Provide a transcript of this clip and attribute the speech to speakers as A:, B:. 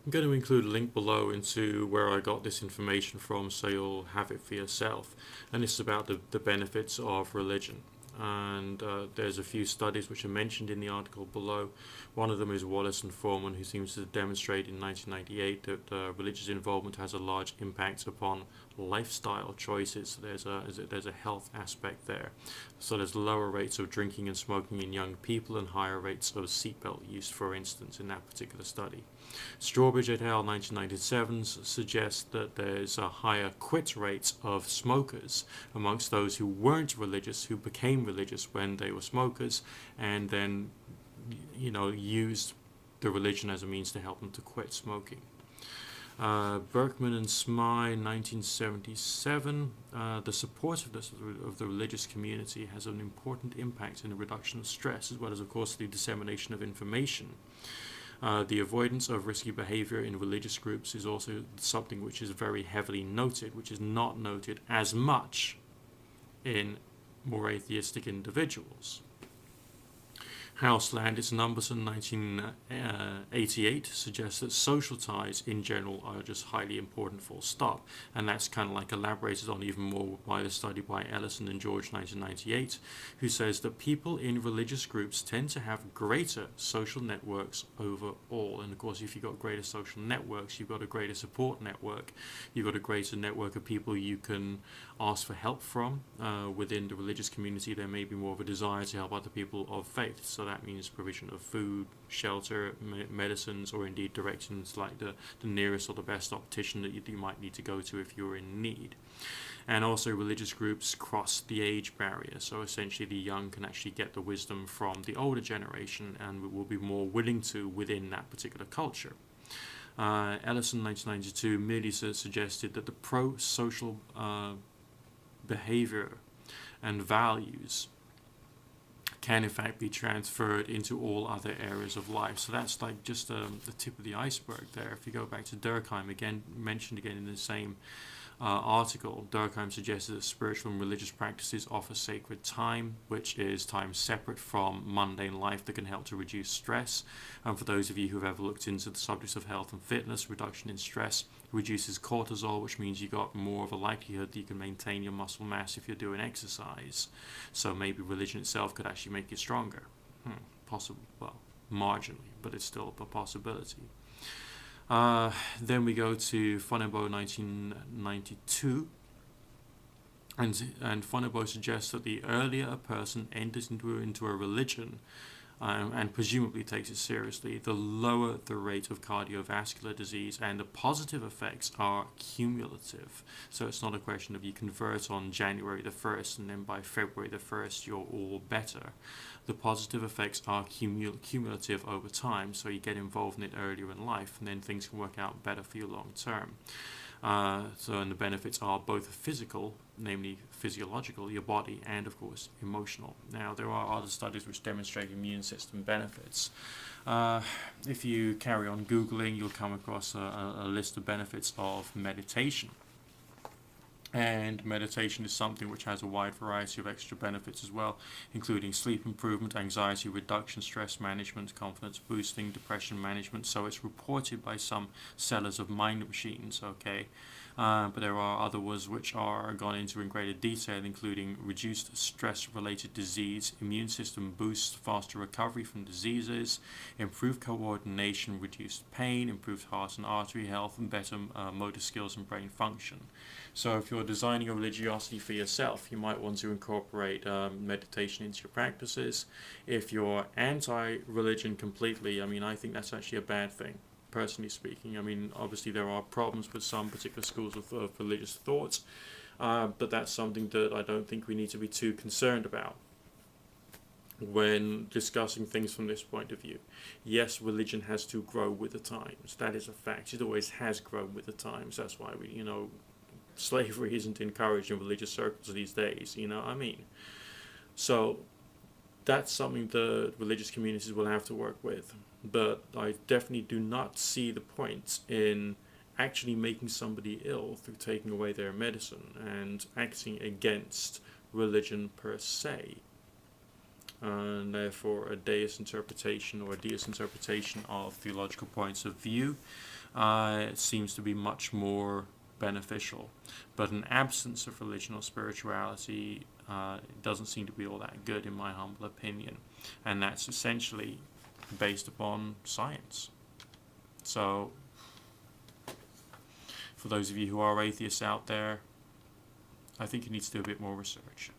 A: I'm going to include a link below into where I got this information from so you'll have it for yourself. And this is about the benefits of religion. And there's a few studies which are mentioned in the article below. One of them is Wallace and Foreman, who seems to demonstrate in 1998 that religious involvement has a large impact upon lifestyle choices. So there's a health aspect there. So there's lower rates of drinking and smoking in young people and higher rates of seatbelt use, for instance, in that particular study. Strawbridge et al. 1997 suggests that there's a higher quit rate of smokers amongst those who weren't religious, who became religious when they were smokers, and then, used the religion as a means to help them to quit smoking. Berkman and Smyth, 1977, the supportiveness of the religious community has an important impact in the reduction of stress, as well as, of course, the dissemination of information. The avoidance of risky behavior in religious groups is also something which is very heavily noted, which is not noted as much in more atheistic individuals. House Landis and Umberson, 1988, suggests that social ties in general are just highly important, full stop. And that's kind of like elaborated on even more by the study by Ellison and George, 1998, who says that people in religious groups tend to have greater social networks overall. And of course, if you've got greater social networks, you've got a greater support network, you've got a greater network of people you can ask for help from. Within the religious community, there may be more of a desire to help other people of faith. So that means provision of food, shelter, medicines, or indeed directions like the nearest or the best optician that you might need to go to if you're in need. And also religious groups cross the age barrier. So essentially the young can actually get the wisdom from the older generation and will be more willing to within that particular culture. Ellison, 1992, merely suggested that the pro-social behavior and values can in fact be transferred into all other areas of life. So that's like just the tip of the iceberg there. If you go back to Durkheim, again mentioned again in the same article, Durkheim suggested that spiritual and religious practices offer sacred time, which is time separate from mundane life that can help to reduce stress. And for those of you who've ever looked into the subjects of health and fitness, reduction in stress reduces cortisol, which means you got more of a likelihood that you can maintain your muscle mass if you're doing exercise. So maybe religion itself could actually make you stronger. Possible, well, marginally, but it's still a possibility. Then we go to Fonebo, 1992, and Fonebo suggests that the earlier a person enters into a religion and presumably takes it seriously, the lower the rate of cardiovascular disease, and the positive effects are cumulative. So it's not a question of you convert on January the 1st and then by February the 1st you're all better. The positive effects are cumulative over time, so you get involved in it earlier in life and then things can work out better for you long term. And the benefits are both physical, namely physiological, your body, and of course emotional. Now, there are other studies which demonstrate immune system benefits. If you carry on Googling, you'll come across a list of benefits of meditation. And meditation is something which has a wide variety of extra benefits as well, including sleep improvement, anxiety reduction, stress management, confidence boosting, depression management. So it's reported by some sellers of mind machines, okay? But there are others which are gone into in greater detail, including reduced stress-related disease, immune system boost, faster recovery from diseases, improved coordination, reduced pain, improved heart and artery health, and better motor skills and brain function. So if you're designing a religiosity for yourself, you might want to incorporate meditation into your practices. If you're anti-religion completely, I think that's actually a bad thing, personally speaking. Obviously there are problems with some particular schools of religious thoughts, but that's something that I don't think we need to be too concerned about when discussing things from this point of view. Yes, religion has to grow with the times. That is a fact. It always has grown with the times. That's why slavery isn't encouraged in religious circles these days, So that's something the religious communities will have to work with. But I definitely do not see the point in actually making somebody ill through taking away their medicine and acting against religion per se. and therefore a deist interpretation or a deist interpretation of theological points of view seems to be much more beneficial. But an absence of religion or spirituality doesn't seem to be all that good, in my humble opinion, and that's essentially based upon science. So, for those of you who are atheists out there, I think you need to do a bit more research.